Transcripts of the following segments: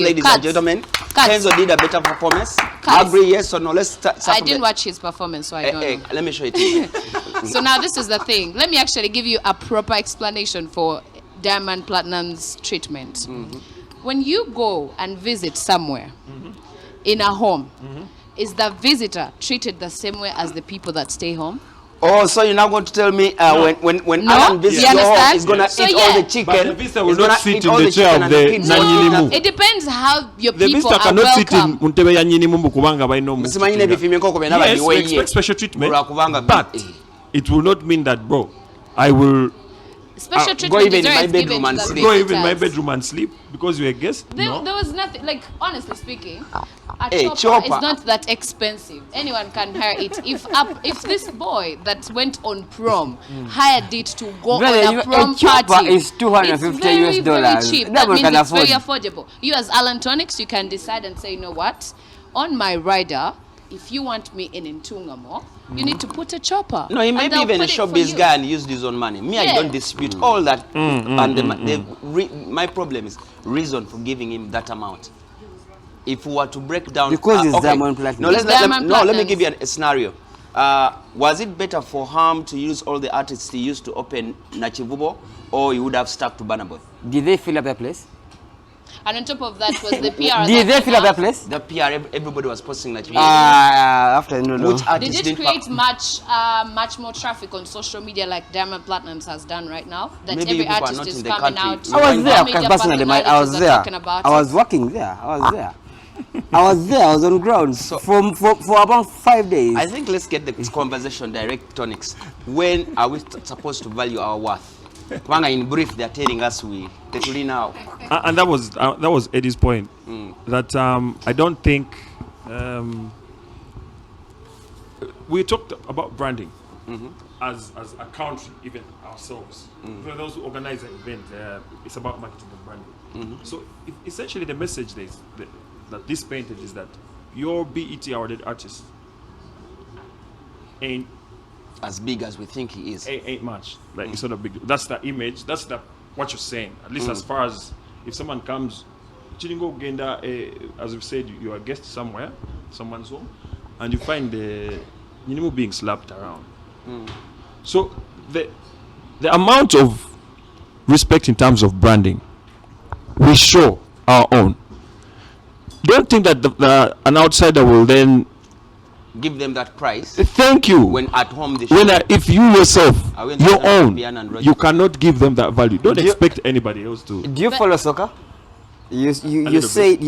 Ladies and gentlemen, Kenzo did a better performance. Agree, yes or no? Let's start. I didn't watch his performance, so I don't know. Let me show it to you. So now this is the thing. Let me actually give you a proper explanation for Diamond Platinum's treatment. When you go and visit somewhere in a home, is the visitor treated the same way as the people that stay home? Oh, so you're now going to tell me when No? Alan visits your home, he's going to eat all the chicken. But the visitor will not sit in the chair of the Nanyinimu. It depends how your The people visitor are cannot sit in welcome. Muntebe ya Nyinimu kubanga baino mu. Yes, we expect special treatment, but it will not mean that, bro, I will Special go treatment even in my is bedroom given and to the sleep. go even in my visitors. bedroom and sleep because you're a guest. There was nothing, like, honestly speaking, a chopper is not that expensive. Anyone can hire it. If this boy that went on prom hired it to go on a prom party, is $250 it's very, very cheap. That That one means can it's afford. very affordable. You as Alan Tonics, you can decide and say, you know what, on my rider, if you want me in Ntungamo, you need to put a chopper. No, he may and be they'll even a put it for showbiz you. guy and used his own money. Me, I don't dispute all that. My problem is reason for giving him that amount. If we were to break down... Because it's okay. Diamond Platinum. Let me give you a scenario. Was it better for him to use all the artists he used to open Nachivubo, or he would have stuck to Burna Boy? Did they fill up that place? And on top of that was the PR. Did they fill up that place? The PR, everybody was posting Nachivubo. After no. Which artist Did it create much more traffic on social media like Diamond Platinums has done right now? That Maybe every people are artist not is in the coming country. out. I was there, all media personally. I was personalities are there. talking about I was it. working there. I was there. I was on ground for about 5 days. I think let's get the conversation direct, Tonics. When are we supposed to value our worth? In brief, they're telling us we now. And that was Eddie's point. That I don't think we talked about branding as a country, even ourselves. For those who organize an event, it's about marketing and branding. So essentially, the message there is that this painted is that your BET awarded artist ain't as big as we think he is. Ain't much. Like it's not a big. That's the image. That's what you're saying. At least as far as if someone comes, Chiringo Genda, as we said, you're a guest somewhere, someone's home, and you find the Ninimu being slapped around. So the amount of respect in terms of branding, we show our own. Don't think that an outsider will then give them that price. Thank you. When at home, they if you yourself, your own, you cannot give them that value. Don't expect anybody else to. Do you follow soccer? You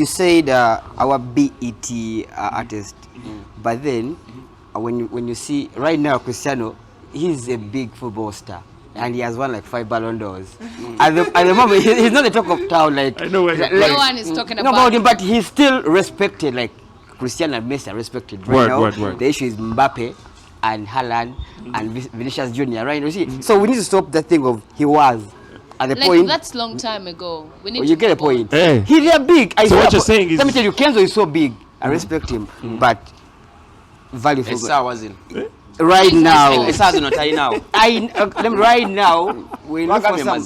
said our BET artist, but then when you see right now Cristiano, he's a big football star. And he has won like 5 Ballon d'Ors. At the moment, he's not the talk of town. Like I know where no one is talking about him, but he's still respected. Like Cristiano and Messi are respected right now. Word. The issue is Mbappe and Haaland and Vinicius Junior. Right? You see, so we need to stop that thing of he was at the point. That's long time ago. We need you get a point. Hey. He's big. So what you're saying is, let me tell you, Kenzo is so big. I respect him, but value for right now, right now, we look for some.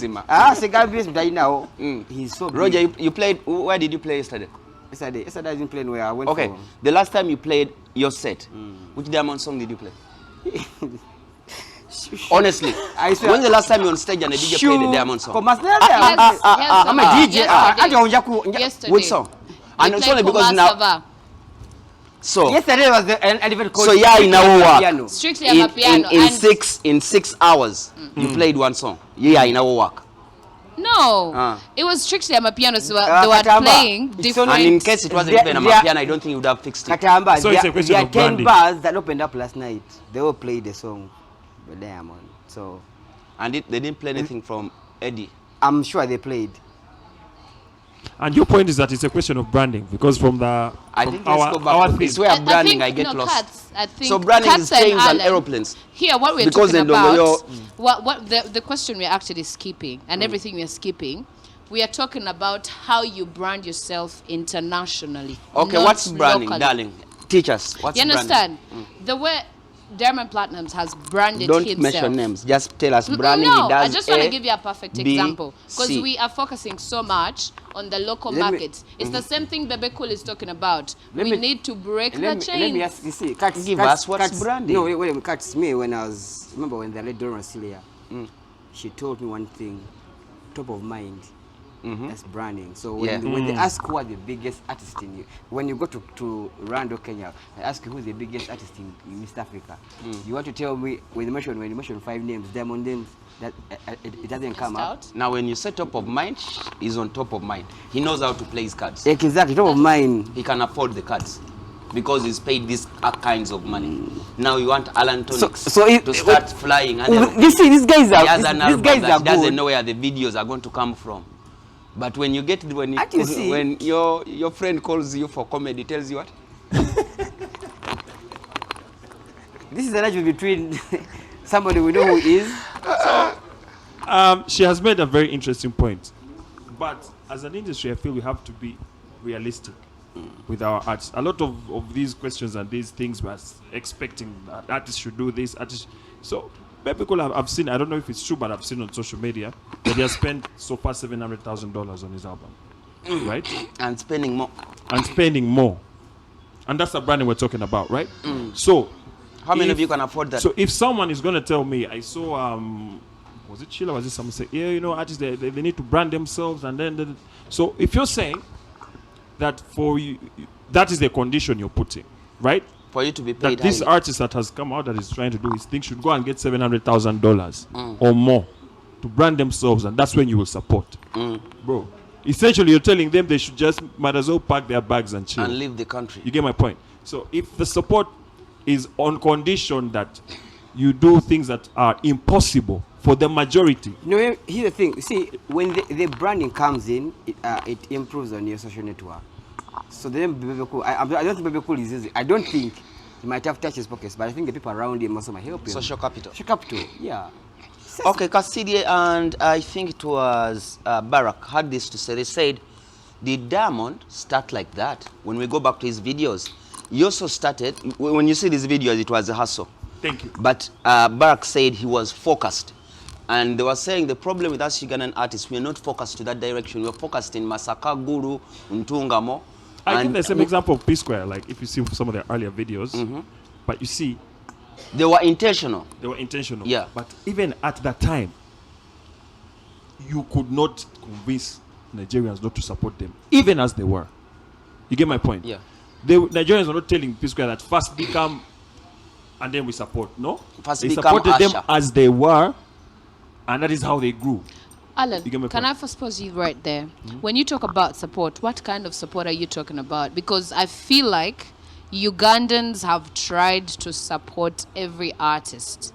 He's so big. Roger, you played. Where did you play yesterday? Yesterday I didn't play where I went. Okay, the last time you played your set, which Diamond song did you play? Honestly, when's the last time you were on stage and a DJ played the Diamond song? I'm a DJ. Yesterday. Which song? And it's only because now. So yesterday was an event called in our work. Strictly Amapiano. In 6 hours, you played one song. In our work. No, it was strictly Amapiano. So they were playing different. And in case it wasn't even Amapiano, I don't think you would have fixed it. So it's a question of branding. 10 bars that opened up last night. They all played the song with Diamond. So, and they didn't play anything from Eddy. I'm sure they played. And your point is that it's a question of branding because from I think let's go back. It's where branding I get lost. I think so branding is planes and aeroplanes. Here, what we're talking about, what the question we're actually skipping and everything we're skipping, we are talking about how you brand yourself internationally. Okay, what's branding, darling? Teach us. What's branding? You understand? The way Diamond Platinums has branded Don't himself. mention names. Just tell us branding. No, he does I just want to give you a perfect example because C. we are focusing so much on the local Let me- markets. It's the same thing Bebe Cool is talking about. Let We me- need to break the Let chains. me ask you, see, Cats, Give Cats- us what's Cats- branding. No, wait, Cats, me, when I was, remember when the late Dora was still here, she told me one thing, top of mind, that's branding. So when they ask who are the biggest artist in you, when you go to Rwanda, Kenya, I ask you who's the biggest artist in East Africa. You want to tell me, when you mention 5 names, Diamond names, that it doesn't come out. Now, when you say top of mind, he's on top of mind. He knows how to play his cards. Exactly, top of mind. He can afford the cards because he's paid these kinds of money. Now you want Alan Tonics to start flying. And You see, these guys he has are an album that good. doesn't know where the videos are going to come from. But when you get when your friend calls you for comedy, tells you what? This is an issue between somebody we know who is. She has made a very interesting point. But as an industry, I feel we have to be realistic with our arts. A lot of these questions and these things we're expecting that artists should do this. So, people I've seen, I don't know if it's true, but I've seen on social media that he has spent so far $700,000 on his album. Right? And spending more. And that's the branding we're talking about, right? So, how many of you can afford that? So if someone is going to tell me, I saw, was it Sheila? Was it someone say, yeah, you know, artists, they need to brand themselves. And then, so if you're saying that for you, that is the condition you're putting, right? For you to be paid that this highly. artist that has come out that is trying to do his thing should go and get $700,000 or more to brand themselves. And that's when you will support. Bro, essentially you're telling them they should just might as well pack their bags and chill. And leave the country. You get my point? So if the support is on condition that you do things that are impossible for the majority. No, here's the thing. See, when the branding comes in, it improves on your social network. So the name Bebe Cool, I don't think Bebe Cool is easy. I don't think he might have touched his pockets, but I think the people around him also might help him. Social capital. Social capital, yeah. Okay, Cassidy and I think it was Barack had this to say. They said, did Diamond start like that? When we go back to his videos, he also started, when you see these videos, it was a hustle. Thank you. But Barack said he was focused. And they were saying the problem with us Ugandan artists, we are not focused to that direction. We are focused in Masaka, Guru, Ntungamo. I give the same example of P Square, like if you see some of their earlier videos. But you see, they were intentional. Yeah. But even at that time, you could not convince Nigerians not to support them, even as they were. You get my point? Yeah. Nigerians are not telling P Square that first become and then we support. No? First they become supported them Usher. as they were, and that is how they grew. Alan, You get my can point? I first pause you right there? When you talk about support, what kind of support are you talking about? Because I feel like Ugandans have tried to support every artist.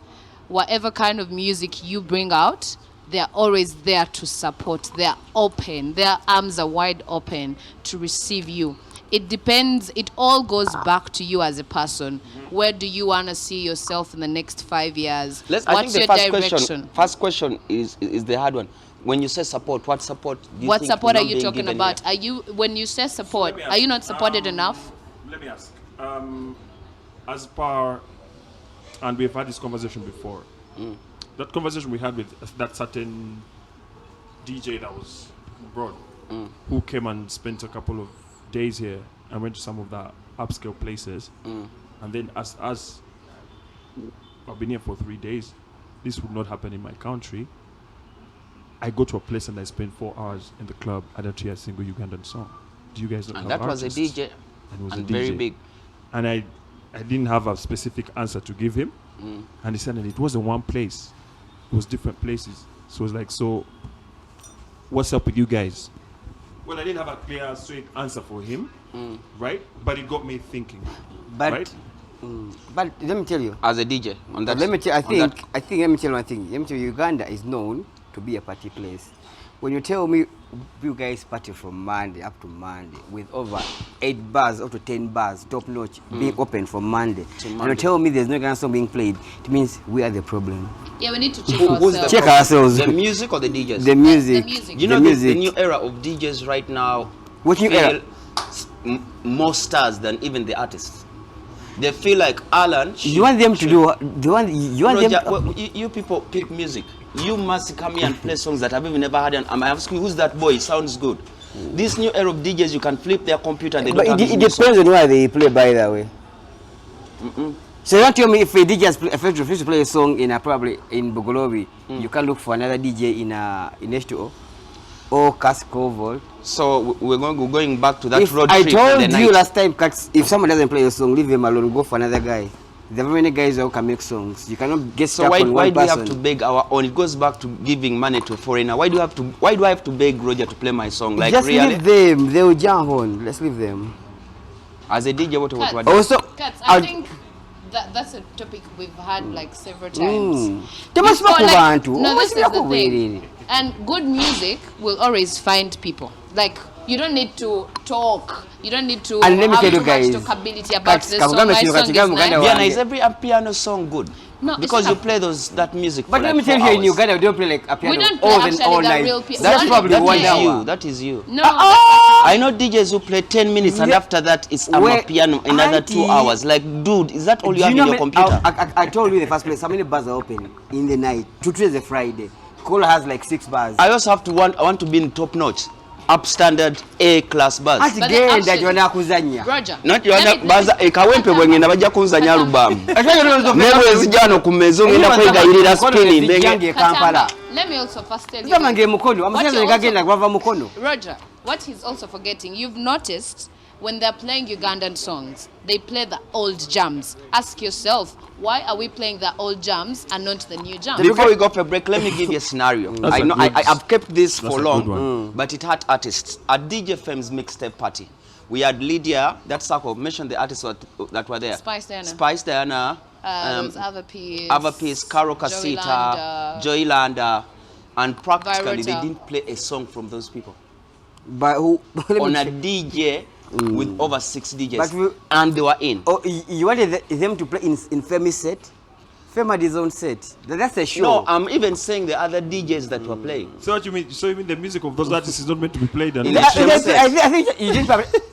Whatever kind of music you bring out, they're always there to support. They're open. Their arms are wide open to receive you. It depends. It all goes back to you as a person. Where do you want to see yourself in the next 5 years? I think the first question is the hard one. When you say support, what support do you What think support is are not you being talking given about? here? Are you, when you say support, Let me are you ask, not supported enough? Let me ask. As per, and we've had this conversation before. That conversation we had with that certain DJ that was abroad, who came and spent a couple of days here and went to some of the upscale places. And then as I've been here for 3 days, this would not happen in my country. I go to a place and I spend 4 hours in the club. I don't hear a single Ugandan song. Do you guys not And have that was a artists? DJ. And it was And a DJ. very big. And I didn't have a specific answer to give him. And he said that it wasn't one place. It was different places. So it was like, so what's up with you guys? Well, I didn't have a clear, straight answer for him, right? But it got me thinking, But, right? but let me tell you. As a DJ on that. Let me tell. on that- Let me tell you one thing. Let me tell you, Uganda is known to be a party place. When you tell me you guys party from Monday up to Monday with over 8 bars up to 10 bars, top notch, being open from Monday, and you tell me there's no Uganda song being played, it means we are the problem. Yeah, we need to check Who's the ourselves. Check ourselves. The music or the DJs? The music. music. You know the the music. new era of DJs right now. What new feel era? More stars than even the artists. They feel like Alan. You want them to do? You want Roger, them? well, you people pick music. You must come here and play songs that I've even never heard. And I'm asking, who's that boy? It sounds good. This new era of DJs, you can flip their computer and they But don't have it this new song. depends on where they play, by the way. So you don't tell me if a DJ has refused to play a song in probably in Bogolobi, you can look for another DJ in H2O or Cascovo. So we're going back to that If road I trip. told in the you night. last time, if someone doesn't play a song, leave him alone. Go for another guy. There are many guys who can make songs. You cannot get So stuck why on do one we person. have to beg our own? It goes back to giving money to a foreigner. Why do I have to beg Roger to play my song? Like Just really? leave them. They will jump on. Let's leave them. As a DJ, what Cut. do? Also, Cats, I think that's a topic we've had like several times. They must Before, not like, want to. no, this is the Really. thing. And good music will always find people. Like, you don't need to talk. You don't need to And let me have tell you too guys, much talkability about the Kagame song. My Chiro song is Kagame nice. Uganda Diana, is every piano song good? No, it's Because you not. play that music. But for let like me tell 4 you, in hours. Uganda, we don't play like a piano We don't play all actually the night. real piano. That's One- probably That one is hour. you. That is you. No, I know DJs who play 10 minutes and Yeah. after that it's Where- piano another 2 Auntie. hours. Like, dude, is that all Do you have in know your me- computer? I told you in the first place, how many bars are open in the night? Today is a Friday. Cole has like 6 bars. I also I want to be in top notch, upstandard A-class buzz. Ati But then genda actually- gyona kuzanya. Roger. Not let yona me- baza ekawempe bwengenda bajja kunzanya alubamu. Nebwe Nebwezi jano ku mezo ngenda kwegayirira spinning mbenge. Kampala. Let me also first tell you. Kama nge mukono, What amushaza you ngagenda gwava mukono. Roger, what he's also forgetting, you've noticed when they're playing Ugandan songs, they play the old jams. Ask yourself, why are we playing the old jams and not the new jams? Before we go for a break, let me give you a scenario. That's I a know good- I've kept this that's for a long, good one. but it had artists. At DJ Fem's mixtape party, we had Lydia, that circle, mention the artists that were there. Spice Diana. There There's other piece. Ava Peace, Caro Casita, Joy Landa, and practically they Virota. didn't play a song from those people. But who? On a DJ with over 6 DJs, But we- and they were in. Oh, you wanted them to play in Femi's set? Femi had his own set. That's a show. No, I'm even saying the other DJs that were playing. So what you mean? So you mean the music of those artists is not meant to be played? And In they the show- show. I think you didn't.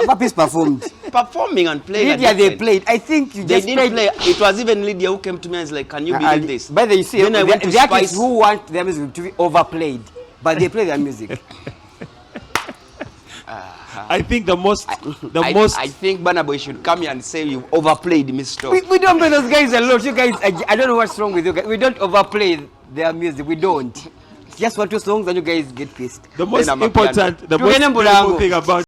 Papi's performed. Performing and playing. Lydia, are they different. played. I think you They just didn't played. play. It was even Lydia who came to me and was like, "Can you believe this?" By the way, you see, Then I went to the artists Spice. who want their music to be overplayed, but they play their music. I think the most. I think Burna Boy should come here and say you overplayed Mr. We don't play those guys a lot. You guys, I don't know what's wrong with you guys. We don't overplay their music. We don't. Just 1 2 songs and you guys get pissed. The most Then I'm a important. The piano. most Tuende beautiful Mbulango. thing about